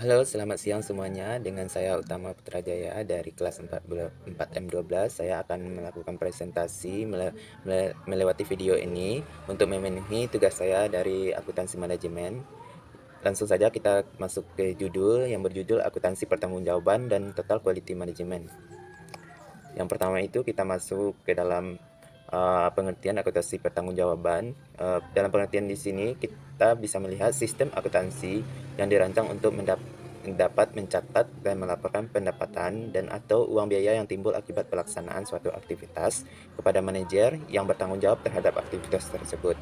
Halo, selamat siang semuanya. Dengan saya Utama Putrajaya dari kelas 4M12. Saya akan melakukan presentasi melewati video ini untuk memenuhi tugas saya dari akuntansi manajemen. Langsung saja kita masuk ke judul yang berjudul Akuntansi Pertanggungjawaban dan Total Quality Management. Yang pertama itu kita masuk ke dalam pengertian akuntansi pertanggungjawaban. Dalam pengertian di sini kita bisa melihat sistem akuntansi yang dirancang untuk dapat mencatat dan melaporkan pendapatan dan atau uang biaya yang timbul akibat pelaksanaan suatu aktivitas kepada manajer yang bertanggung jawab terhadap aktivitas tersebut.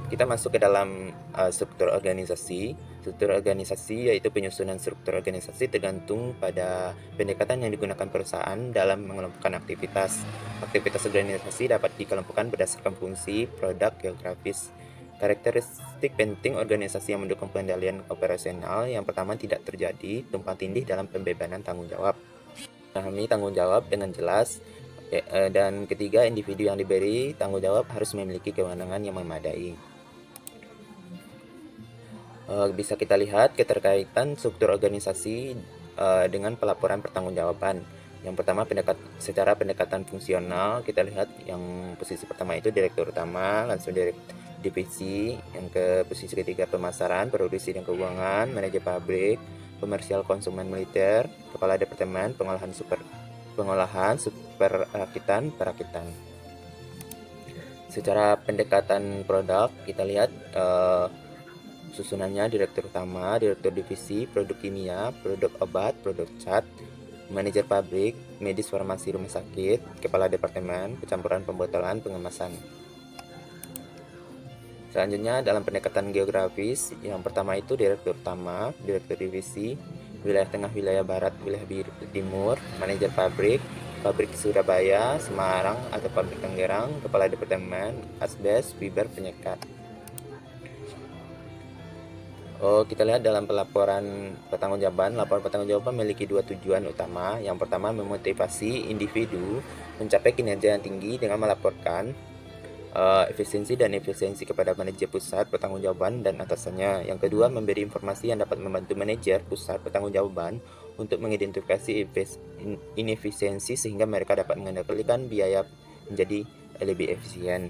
Kita masuk ke dalam struktur organisasi. Struktur organisasi yaitu penyusunan struktur organisasi tergantung pada pendekatan yang digunakan perusahaan dalam mengelompokkan aktivitas. Aktivitas organisasi dapat dikelompokkan berdasarkan fungsi, produk, geografis. Karakteristik penting organisasi yang mendukung pengendalian operasional yang pertama tidak terjadi tumpang tindih dalam pembebanan tanggung jawab. Memahami tanggung jawab dengan jelas. Dan ketiga, individu yang diberi tanggung jawab harus memiliki kewenangan yang memadai. Bisa kita lihat keterkaitan struktur organisasi dengan pelaporan pertanggungjawaban. Yang pertama, secara pendekatan fungsional, kita lihat yang posisi pertama itu direktur utama, langsung divisi, yang ke posisi ketiga pemasaran, produksi dan keuangan, manajer pabrik, komersial konsumen militer, kepala departemen, pengolahan super perakitan. Secara pendekatan produk, kita lihat susunannya direktur utama, direktur divisi, produk kimia, produk obat, produk cat, manajer pabrik, medis farmasi rumah sakit, kepala departemen, pencampuran pembotolan, pengemasan. Selanjutnya dalam pendekatan geografis, yang pertama itu direktur utama, direktur divisi, wilayah tengah, wilayah barat, wilayah timur, manajer pabrik, pabrik Surabaya, Semarang atau pabrik Tangerang, kepala departemen, asbes, fiber, penyekat. Kita lihat dalam laporan pertanggungjawaban memiliki dua tujuan utama. Yang pertama, memotivasi individu mencapai kinerja yang tinggi dengan melaporkan efisiensi kepada manajer pusat pertanggungjawaban dan atasannya. Yang kedua, memberi informasi yang dapat membantu manajer pusat pertanggungjawaban untuk mengidentifikasi inefisiensi sehingga mereka dapat mengendalikan biaya menjadi lebih efisien.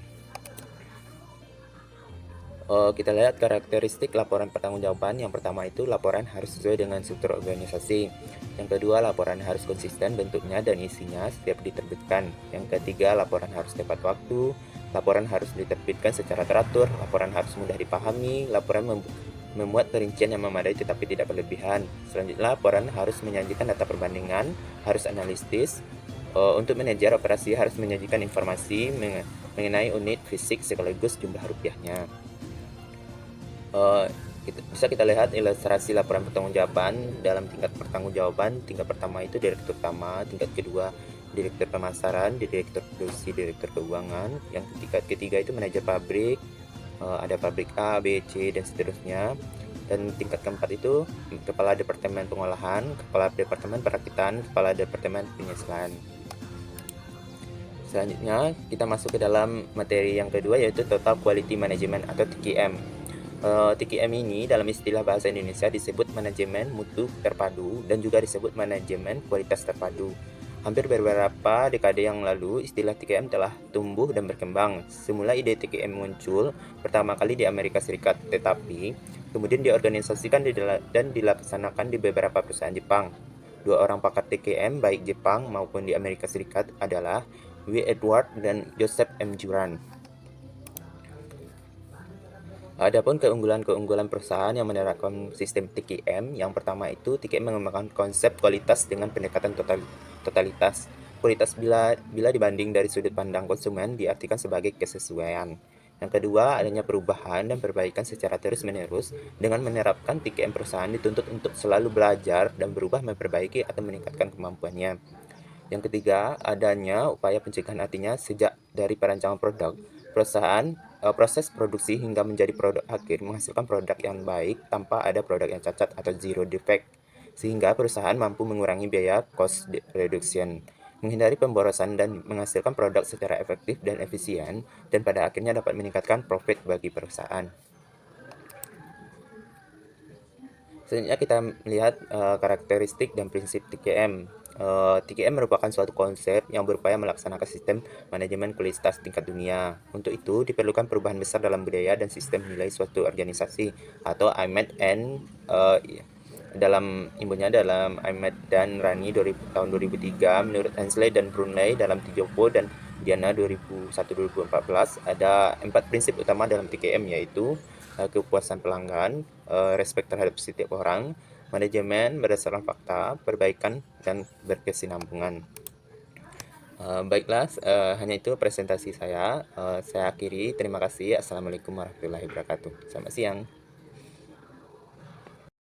Kita lihat karakteristik laporan pertanggungjawaban. Yang pertama itu laporan harus sesuai dengan struktur organisasi. Yang kedua, laporan harus konsisten bentuknya dan isinya setiap diterbitkan. Yang ketiga, laporan harus tepat waktu. Laporan harus diterbitkan secara teratur. Laporan harus mudah dipahami. Laporan memuat perincian yang memadai tetapi tidak berlebihan. Selanjutnya, laporan harus menyajikan data perbandingan, harus analitis. Untuk manajer operasi harus menyajikan informasi mengenai unit fisik sekaligus jumlah rupiahnya. Bisa kita lihat ilustrasi laporan pertanggungjawaban dalam tingkat pertanggungjawaban. Tingkat pertama itu direktur utama, tingkat kedua direktur pemasaran, direktur produksi, direktur keuangan. Yang ketiga itu manajer pabrik, ada pabrik A, B, C dan seterusnya. Dan tingkat keempat itu kepala departemen pengolahan, kepala departemen perakitan, kepala departemen penyesalan. Selanjutnya kita masuk ke dalam materi yang kedua yaitu Total Quality Management atau TQM. TQM ini dalam istilah bahasa Indonesia disebut manajemen mutu terpadu dan juga disebut manajemen kualitas terpadu. Hampir beberapa dekade yang lalu, istilah TQM telah tumbuh dan berkembang. Semula ide TQM muncul pertama kali di Amerika Serikat, tetapi kemudian diorganisasikan dan dilaksanakan di beberapa perusahaan Jepang. Dua orang pakar TQM baik Jepang maupun di Amerika Serikat adalah W. Edward dan Joseph M. Juran. Adapun keunggulan-keunggulan perusahaan yang menerapkan sistem TQM, yang pertama itu TQM mengembangkan konsep kualitas dengan pendekatan totalitas. Kualitas bila dibanding dari sudut pandang konsumen diartikan sebagai kesesuaian. Yang kedua, adanya perubahan dan perbaikan secara terus-menerus. Dengan menerapkan TQM, perusahaan dituntut untuk selalu belajar dan berubah memperbaiki atau meningkatkan kemampuannya. Yang ketiga, adanya upaya pencegahan, artinya sejak dari perancangan produk, proses produksi hingga menjadi produk akhir menghasilkan produk yang baik tanpa ada produk yang cacat atau zero defect, sehingga perusahaan mampu mengurangi biaya cost reduction, menghindari pemborosan dan menghasilkan produk secara efektif dan efisien, dan pada akhirnya dapat meningkatkan profit bagi perusahaan. Selanjutnya kita melihat karakteristik dan prinsip TKM. TKM merupakan suatu konsep yang berupaya melaksanakan sistem manajemen kualitas tingkat dunia. Untuk itu diperlukan perubahan besar dalam budaya dan sistem nilai suatu organisasi atau IMET N dalam imbunya dalam IMET dan Rani tahun 2003, menurut Hensley dan Brunei dalam Tijopo dan Diana 2001-2014 ada 4 prinsip utama dalam TKM, yaitu kepuasan pelanggan, respek terhadap setiap orang, manajemen berdasarkan fakta, perbaikan, dan berkesinambungan. Baiklah, hanya itu presentasi saya. Saya akhiri. Terima kasih. Assalamualaikum warahmatullahi wabarakatuh. Selamat siang.